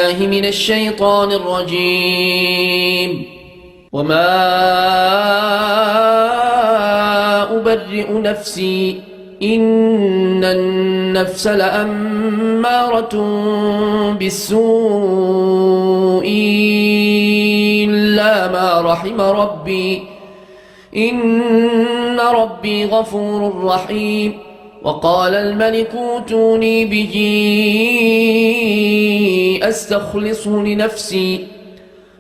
الله من الشيطان الرجيم. وما أبرئ نفسي إن النفس لأمارة بالسوء إلا ما رحم ربي إن ربي غفور رحيم. وقال الملك اوتوني به أستخلصه لنفسي.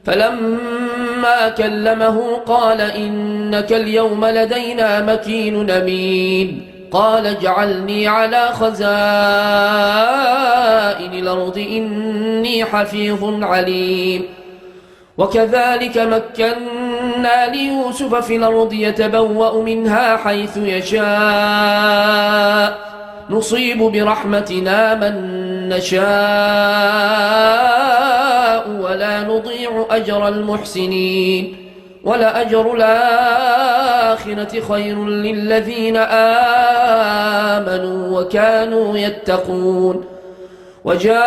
فلما كلمه قال إنك اليوم لدينا مكين أمين. قال اجعلني على خزائن الأرض إني حفيظ عليم. وكذلك مكنا ليوسف في الأرض يتبوأ منها حيث يشاء نصيب برحمتنا من نشاء ولا نضيع أجر المحسنين. ولأجر الآخرة خير للذين آمنوا وكانوا يتقون. وجاء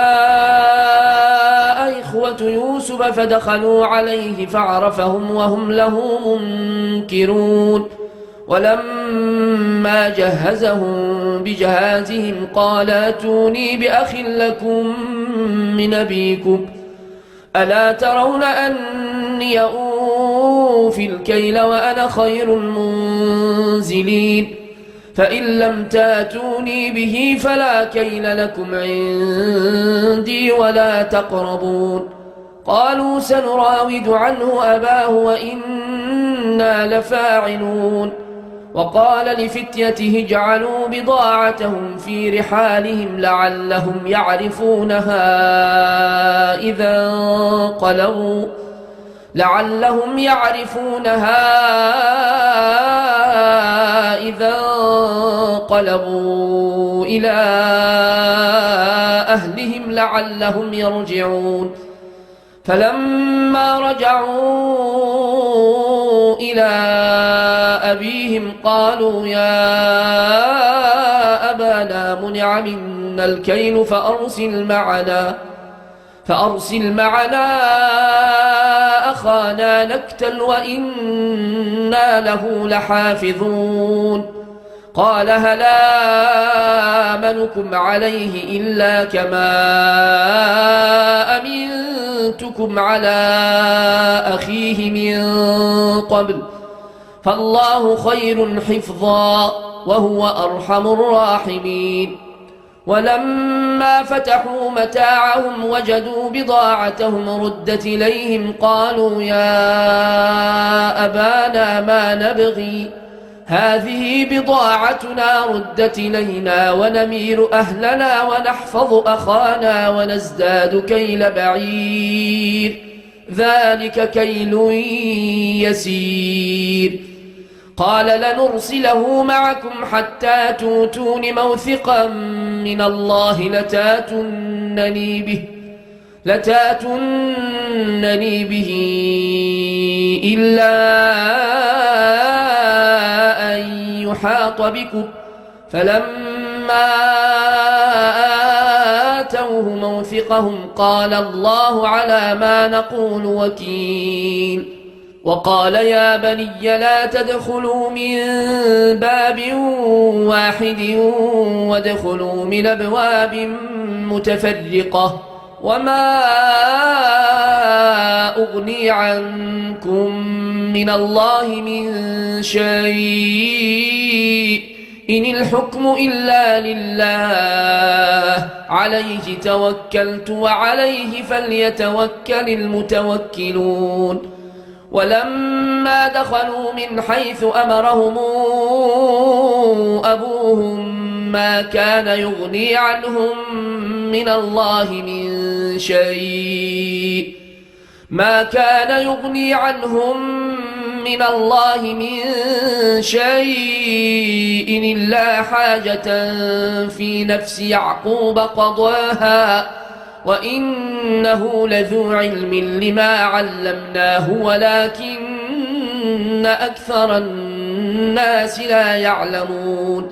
إخوة يوسف فدخلوا عليه فعرفهم وهم له منكرون. ولما جهزهم بجهازهم قال ائتوني بأخ لكم من أبيكم ألا ترون أني أوفي الكيل وأنا خير المنزلين. فإن لم تاتوني به فلا كيل لكم عندي ولا تقربون. قالوا سنراود عنه أباه وإنا لفاعلون. وقال لفتيته اجعلوا بضاعتهم في رحالهم لعلهم يعرفونها إذا انقلبوا إلى أهلهم لعلهم يرجعون. فلما رجعوا إلى أبيهم قالوا يا أبانا منع منا الكيل فأرسل معنا أخانا نكتل وإنا له لحافظون. قال هل آمنكم عليه إلا كما أمنتكم على أخيه من قبل فالله خير حفظا وهو أرحم الراحمين. ولما فتحوا متاعهم وجدوا بضاعتهم ردت إليهم قالوا يا أبانا ما نبغي هذه بضاعتنا ردت إلينا ونمير أهلنا ونحفظ أخانا ونزداد كيل بعير ذلك كيل يسير. قال لنرسله معكم حتى توتون موثقا من الله لتاتونني به إلا أن يحاط بكم. فلما آتوه موثقهم قال الله على ما نقول وكيل. وقال يا بني لا تدخلوا من باب واحد وادخلوا من أبواب متفرقة وما أغني عنكم من الله من شيء إن الحكم إلا لله عليه توكلت وعليه فليتوكل المتوكلون. ولما دخلوا من حيث أمرهم أبوهم ما كان يغني عنهم من الله من شيء إلا حاجة في نفس يعقوب قضاها وإنه لذو علم لما علمناه ولكن أكثر الناس لا يعلمون.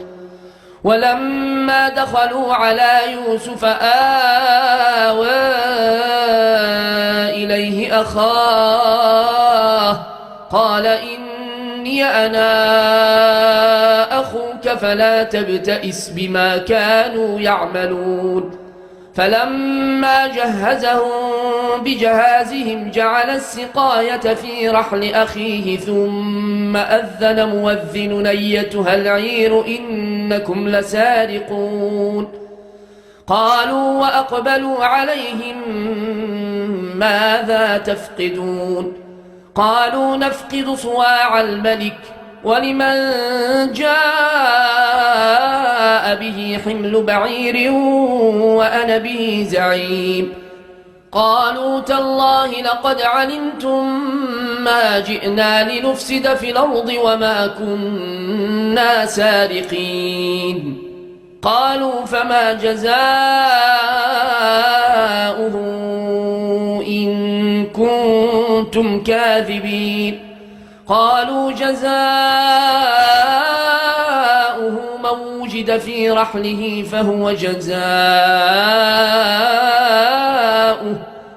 ولما دخلوا على يوسف آوى إليه أخاه قال إني أنا أخوك فلا تبتئس بما كانوا يعملون فلما جهزهم بجهازهم جعل السقاية في رحل أخيه ثم أذن مؤذن أيتها العير إنكم لسارقون قالوا وأقبلوا عليهم ماذا تفقدون قالوا نفقد صواع الملك ولمن جاء به حمل بعير وأنا به زعيم قالوا تالله لقد علمتم ما جئنا لنفسد في الأرض وما كنا سارقين قالوا فما جزاؤه إن كنتم كاذبين قالوا جزاؤه من وجد في رحله فهو جزاؤه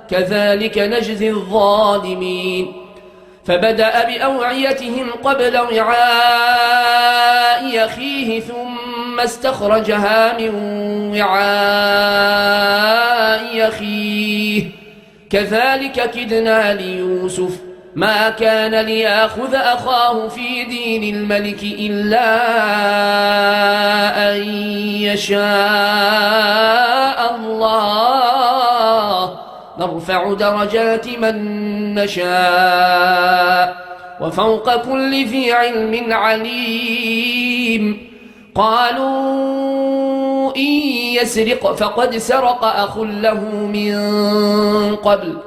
كذلك نجزي الظالمين فبدأ بأوعيتهم قبل وعاء أخيه ثم استخرجها من وعاء أخيه كذلك كدنا ليوسف ما كان ليأخذ أخاه في دين الملك إلا أن يشاء الله نرفع درجات من نشاء وفوق كل ذي علم عليم قالوا إن يسرق فقد سرق أخ له من قبل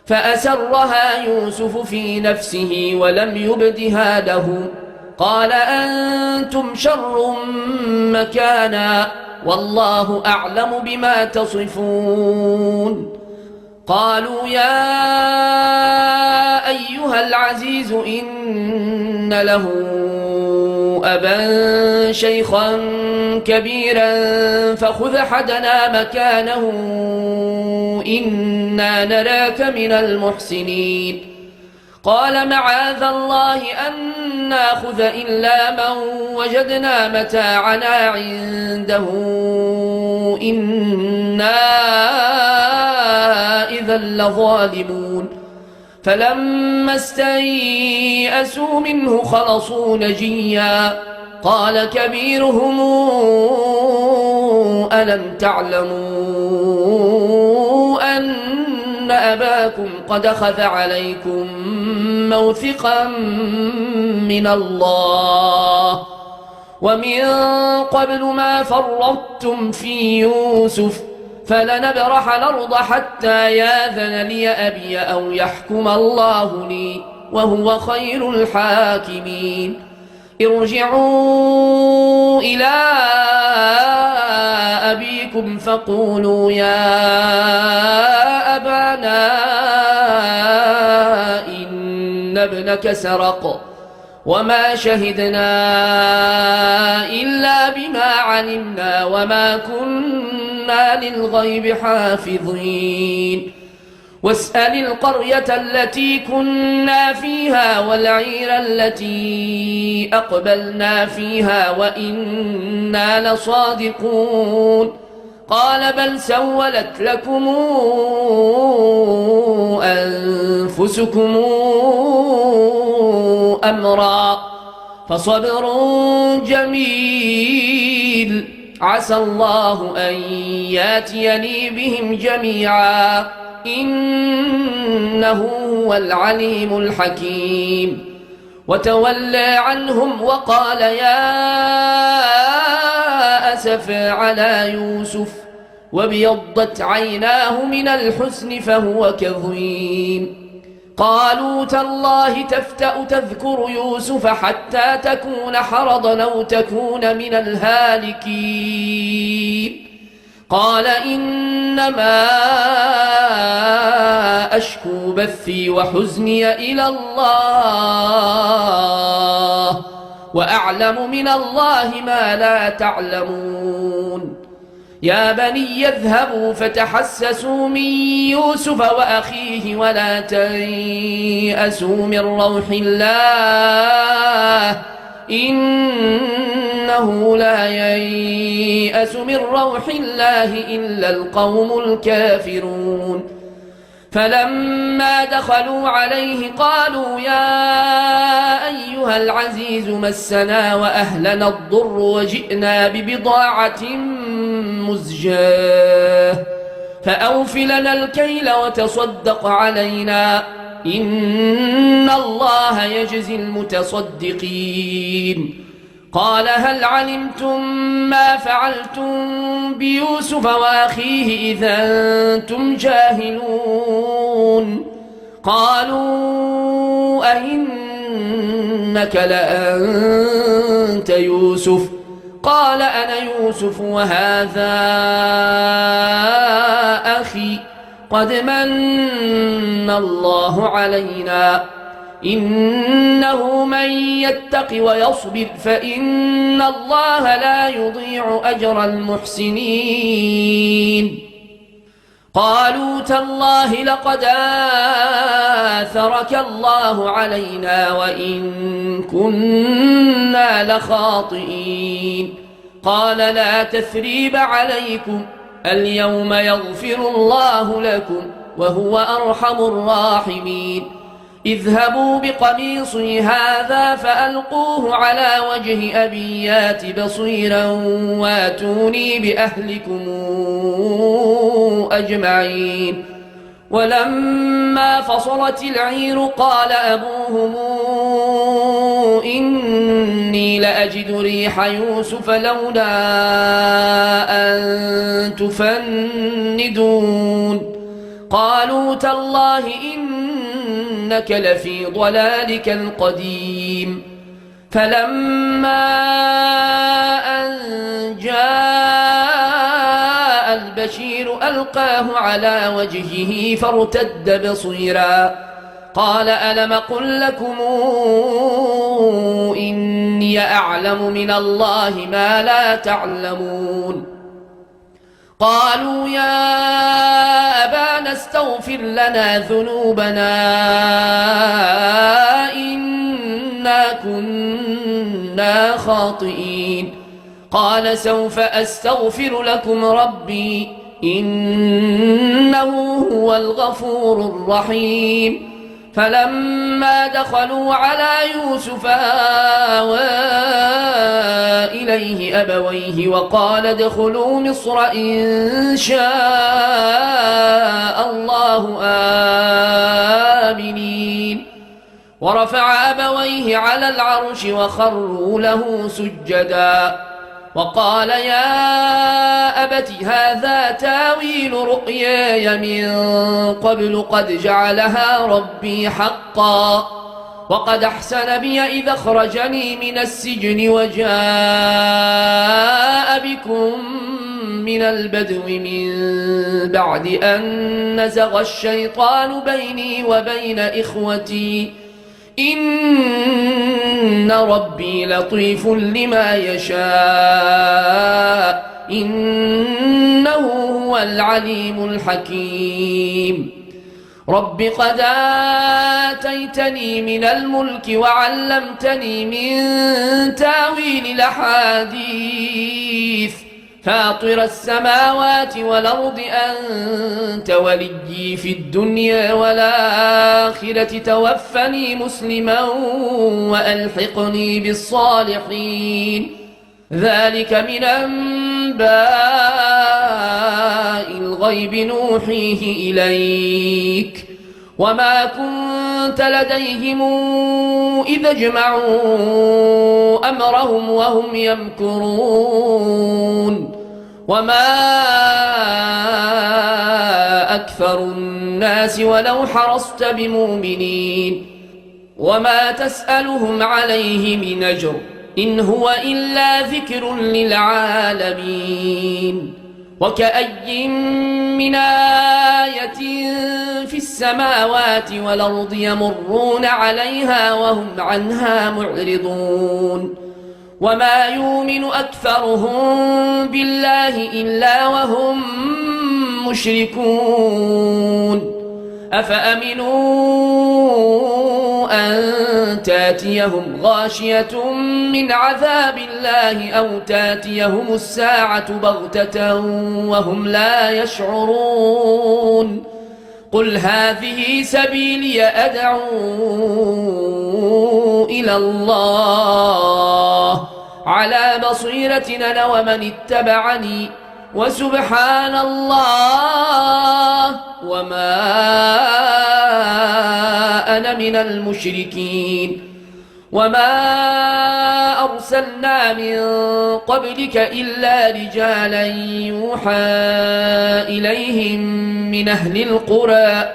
فأسرها يوسف في نفسه ولم يبدها له قال أنتم شر مكانا والله أعلم بما تصفون قالوا يا أيها العزيز إن له أبا شيخا كبيرا فخذ حدنا مكانه إنا نراك من المحسنين قال معاذ الله أن ناخذ إلا من وجدنا متاعنا عنده إنا إذا لظالمون فلما استيئسوا منه خلصوا نجيا قال كبيرهم ألم تعلموا أن أباكم قد أخذ عليكم موثقا من الله ومن قبل ما فرطتم في يوسف فلنبرح الأرض حتى ياذن لي أبي أو يحكم الله لي وهو خير الحاكمين ارجعوا إلى أبيكم فقولوا يا أبانا إن ابنك سرق وما شهدنا إلا بما علمنا وما كنا للغيب حافظين واسأل القرية التي كنا فيها والعير التي أقبلنا فيها وإنا لصادقون قال بل سولت لكم أنفسكم أمرا فصبر جميل عسى الله أن ياتيني بهم جميعا إنه هو العليم الحكيم وتولى عنهم وقال يا أسفا على يوسف وابيضت عيناه من الحزن فهو كظيم قالوا تالله تفتأ تذكر يوسف حتى تكون حرضا أو تكون من الهالكين قال إنما أشكو بثي وحزني إلى الله وأعلم من الله ما لا تعلمون يا بني يذهبوا فتحسسوا من يوسف وأخيه ولا تيأسوا من روح الله إنه لا ييأس من روح الله إلا القوم الكافرون فلما دخلوا عليه قالوا يا أيها العزيز مسنا وأهلنا الضر وجئنا ببضاعة مزجاة فأوف لنا الكيل وتصدق علينا إن الله يجزي المتصدقين قال هل علمتم ما فعلتم بيوسف وأخيه إذا أنتم جاهلون قالوا أئنك لأنت يوسف قال أنا يوسف وهذا أخي قد من الله علينا إنه من يتق ويصبر فإن الله لا يضيع أجر المحسنين قالوا تالله لقد آثرك الله علينا وإن كنا لخاطئين قال لا تثريب عليكم اليوم يغفر الله لكم وهو أرحم الراحمين اذهبوا بقميصي هذا فألقوه على وجه أبي يات بصيرا واتوني بأهلكم أجمعين ولما فصلت العير قال أبوهم إني لأجد ريح يوسف لولا أن تفندون قالوا تالله إنك لفي ضلالك القديم فلما أن جاء البشير ألقاه على وجهه فارتد بصيرا قال ألم قل لكم إني أعلم من الله ما لا تعلمون قالوا يا أبانا استغفر لنا ذنوبنا إنا كنا خاطئين قال سوف أستغفر لكم ربي إنه هو الغفور الرحيم فلما دخلوا على يوسف آوى إليه أبويه وقال ادخلوا مصر إن شاء الله آمنين ورفع أبويه على العرش وخروا له سجدا وقال يا أبت هذا تاويل رؤياي من قبل قد جعلها ربي حقا وقد أحسن بي إذا أخرجني من السجن وجاء بكم من البدو من بعد أن نزغ الشيطان بيني وبين إخوتي إن ربي لطيف لما يشاء إنه هو العليم الحكيم رب قد آتيتني من الملك وعلمتني من تاويل الأحاديث فاطر السماوات والأرض أنت وليي في الدنيا والآخرة توفني مسلما وألحقني بالصالحين ذلك من أنباء الغيب نوحيه إليك وما كنت لديهم إذا اجمعوا أمرهم وهم يمكرون وما أكثر الناس ولو حرصت بمؤمنين وما تسألهم عليه من أجر إن هو إلا ذكر للعالمين وكأي من آية في السماوات والأرض يمرون عليها وهم عنها معرضون وما يؤمن أكثرهم بالله إلا وهم مشركون أفأمنوا أن تاتيهم غاشية من عذاب الله أو تاتيهم الساعة بغتة وهم لا يشعرون قل هذه سبيلي أدعو إلى الله على بصيرة أنا ومن اتبعني وسبحان الله وما أنا من المشركين وما أرسلنا من قبلك إلا رجالا يوحى إليهم من أهل القرى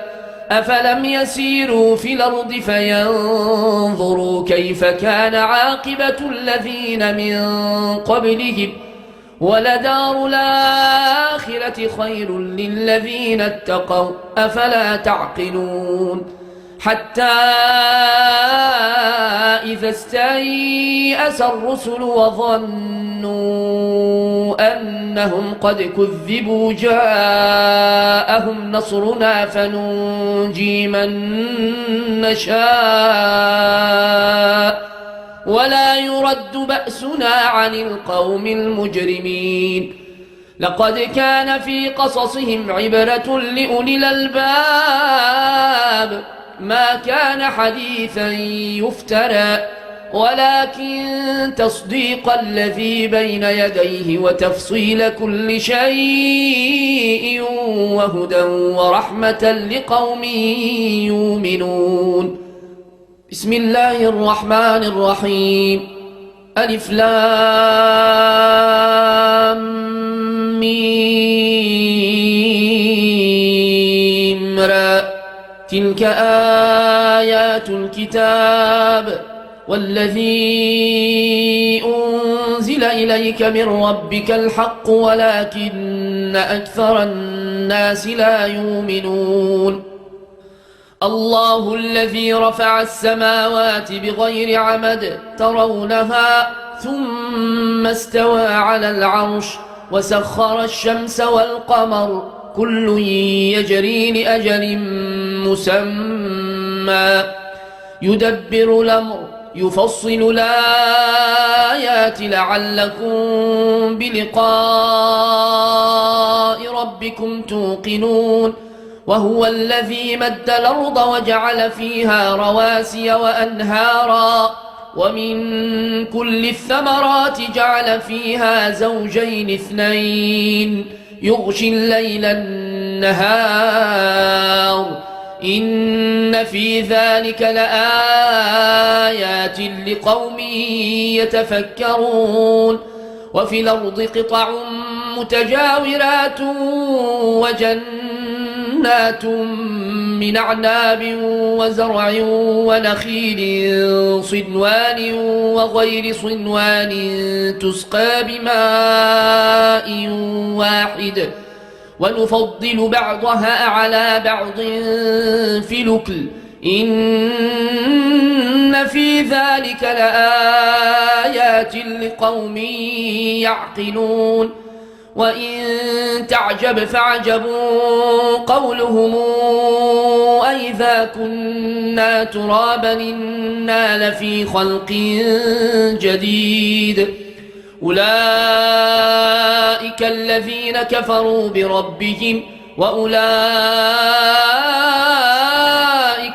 أفلم يسيروا في الأرض فينظروا كيف كان عاقبة الذين من قبلهم ولدار الآخرة خير للذين اتقوا أفلا تعقلون حتى إذا استيأس الرسل وظنوا أنهم قد كذبوا جاءهم نصرنا فننجي من نشاء ولا يرد بأسنا عن القوم المجرمين لقد كان في قصصهم عبرة لأولي الألباب ما كان حديثا يفترى ولكن تصديق الذي بين يديه وتفصيل كل شيء وهدى ورحمة لقوم يؤمنون بسم الله الرحمن الرحيم ألف لام ميم را تلك آيات الكتاب والذي أنزل إليك من ربك الحق ولكن أكثر الناس لا يؤمنون الله الذي رفع السماوات بغير عمد ترونها ثم استوى على العرش وسخر الشمس والقمر كل يجري لأجل مسمى يدبر الأمر يفصل الآيات لعلكم بلقاء ربكم توقنون وهو الذي مد الأرض وجعل فيها رواسي وأنهارا ومن كل الثمرات جعل فيها زوجين اثنين يغشي الليل النهار إن في ذلك لآيات لقوم يتفكرون وفي الأرض قطع متجاورات وجنات من أعناب وزرع ونخيل صنوان وغير صنوان تسقى بماء واحد ونفضل بعضها على بعض في الأكل إن في ذلك لآيات لقوم يعقلون وإن تعجب فعجب قولهم أئذا كنا ترابا إنا لفي خلق جديد أولئك الذين كفروا بربهم وأولئك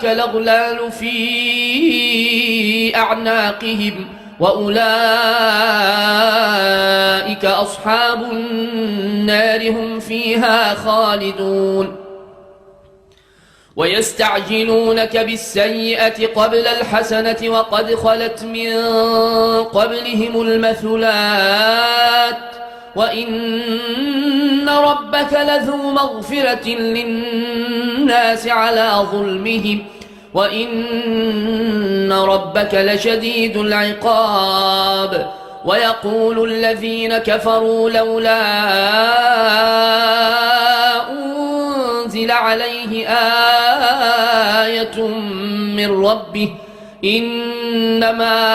الأغلال في أعناقهم وأولئك أصحاب النار هم فيها خالدون ويستعجلونك بالسيئة قبل الحسنة وقد خلت من قبلهم المثلات وإن ربك لذو مغفرة للناس على ظلمهم وإن ربك لشديد العقاب ويقول الذين كفروا لولا أنزل عليه آية من ربه إنما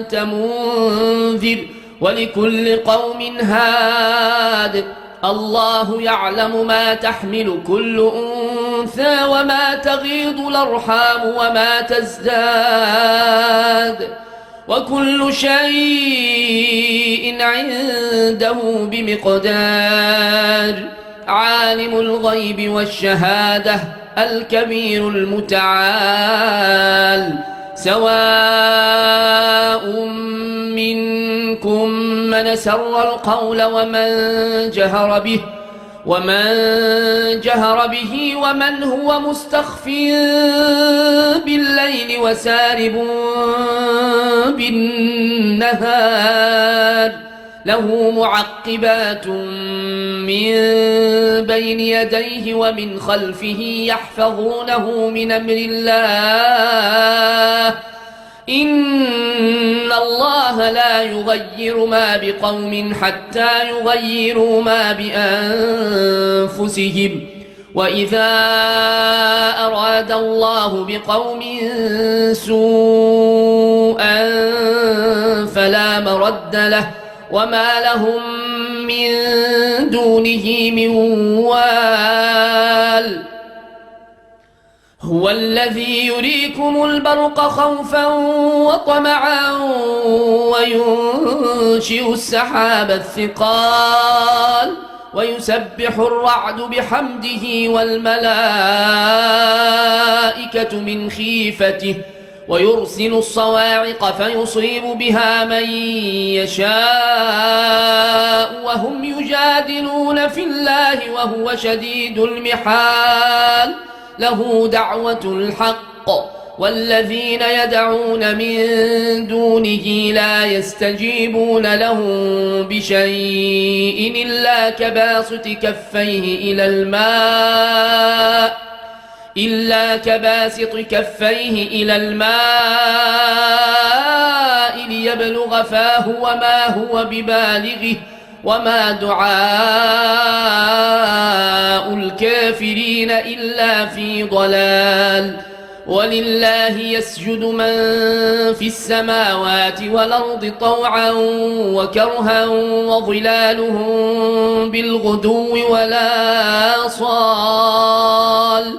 وأنت منذر ولكل قوم هاد الله يعلم ما تحمل كل أنثى وما تغيض الأرحام وما تزداد وكل شيء عنده بمقدار عالم الغيب والشهادة الكبير المتعال سواء منكم من سر القول ومن جهر به ومن هو مستخف بالليل وسارب بالنهار له معقبات من بين يديه ومن خلفه يحفظونه من أمر الله إن الله لا يغير ما بقوم حتى يغيروا ما بأنفسهم وإذا أراد الله بقوم سوءا فلا مرد له وما لهم من دونه من وال هو الذي يريكم البرق خوفا وطمعا وينشئ السحاب الثقال ويسبح الرعد بحمده والملائكة من خيفته ويرسل الصواعق فيصيب بها من يشاء وهم يجادلون في الله وهو شديد المحال له دعوة الحق والذين يدعون من دونه لا يستجيبون لهم بشيء إلا كباسط كفيه إلى الماء ليبلغ فاه وما هو ببالغه وما دعاء الكافرين إلا في ضلال ولله يسجد من في السماوات والأرض طوعا وكرها وظلالهم بالغدو ولا صال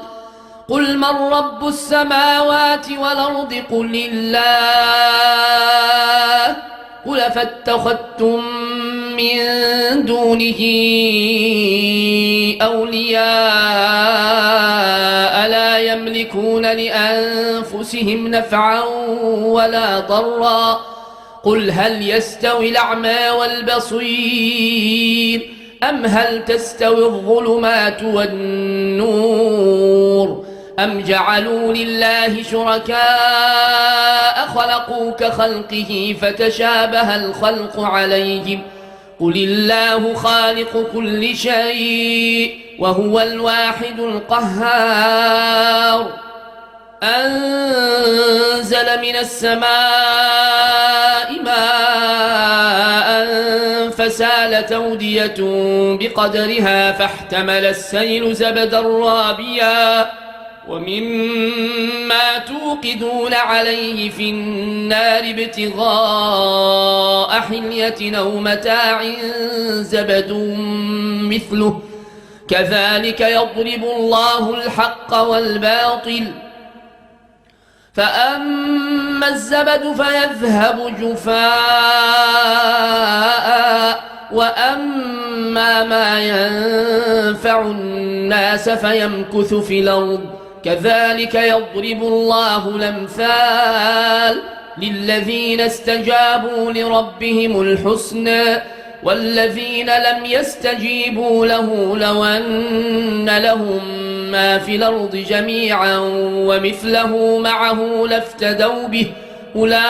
قل من رب السماوات والأرض قل الله قل فاتخذتم من دونه أولياء لا يملكون لأنفسهم نفعا ولا ضرا قل هل يستوي الأعمى والبصير أم هل تستوي الظلمات والنور أم جعلوا لله شركاء خلقوا كخلقه فتشابه الخلق عليهم قل الله خالق كل شيء وهو الواحد القهار أنزل من السماء ماء فسالت أودية بقدرها فاحتمل السيل زبدا رابيا ومما توقدون عليه في النار ابتغاء حلية أو متاع زبد مثله كذلك يضرب الله الحق والباطل فأما الزبد فيذهب جفاء وأما ما ينفع الناس فيمكث في الأرض كذلك يضرب الله الأمثال للذين استجابوا لربهم الحسنى والذين لم يستجيبوا له لو أن لهم ما في الأرض جميعا ومثله معه لافتدوا به أولئك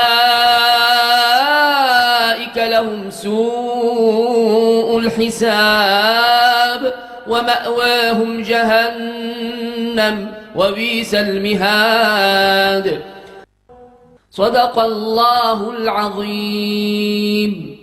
لهم سوء الحساب ومأواهم جهنم وبئس المهاد صدق الله العظيم.